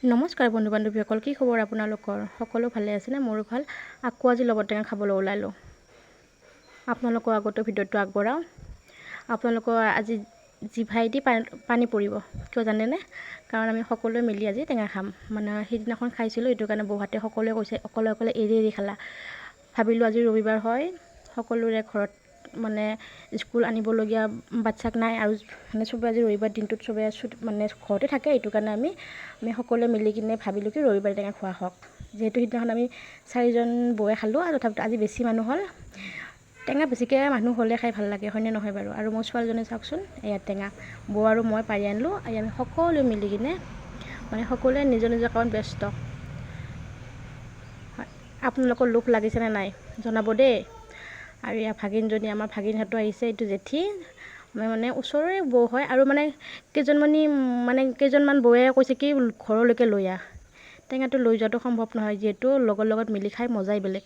নমস্কাৰ বন্ধু বান্ধৱীসকল, কি খবৰ আপোনালোকৰ? সকলো ভালে আছেনে? মোৰো ভাল। আকৌ আজি লগত টেঙা খাবলৈ ওলালোঁ। আপোনালোকৰ আগতে ভিডিঅ'টো আগবঢ়াওঁ। আপোনালোকৰ আজি জিভাইদি পানী পৰিব, কিয় জানেনে? কাৰণ আমি সকলোৱে মিলি আজি টেঙা খাম। মানে সেইদিনাখন খাইছিলোঁ, এইটো কাৰণে বৌহঁতে সকলোৱে কৈছে অকলে অকলে এৰি এৰি খালা। ভাবিলোঁ আজি ৰবিবাৰ হয়, সকলোৰে ঘৰত মানে স্কুল আনিবলগীয়া বাচ্ছাক নাই আৰু মানে চবে আজি ৰবিবাৰ দিনটোত চবে মানে ঘৰতে থাকে। এইটো কাৰণে আমি সকলোৱে মিলি কিনে ভাবিলোঁ কি ৰবিবাৰ টেঙা খোৱা হওক। যিহেতু সিদিনাখন আমি 4জন বৌয়ে খালোঁ আৰু তথাপিতো আজি বেছি মানুহ হ'ল। টেঙা বেছিকৈ মানুহ হ'লে খাই ভাল লাগে, হয়নে নহয় বাৰু? আৰু মোৰ ছোৱালীজনী চাওকচোন, এয়া টেঙা বৌ আৰু মই পাৰি আনিলোঁ। আমি সকলোৱে মিলি কিনে মানে সকলোৱে নিজৰ নিজৰ কামত ব্যস্ত। আপোনালোকৰ লোভ লাগিছেনে নাই জনাব দেই। আৰু এয়া ভাগিনজনী, আমাৰ ভাগিনহঁতো আহিছে, এইটো জেঠী। আমি মানে ওচৰৰে বৌ হয় আৰু মানে কেইজনমান বৌয়ে কৈছে কি ঘৰলৈকে লৈ আহ। টেঙাটো লৈ যোৱাটো সম্ভৱ নহয়, যিহেতু লগৰ লগত মিলি খাই মজাই বেলেগ।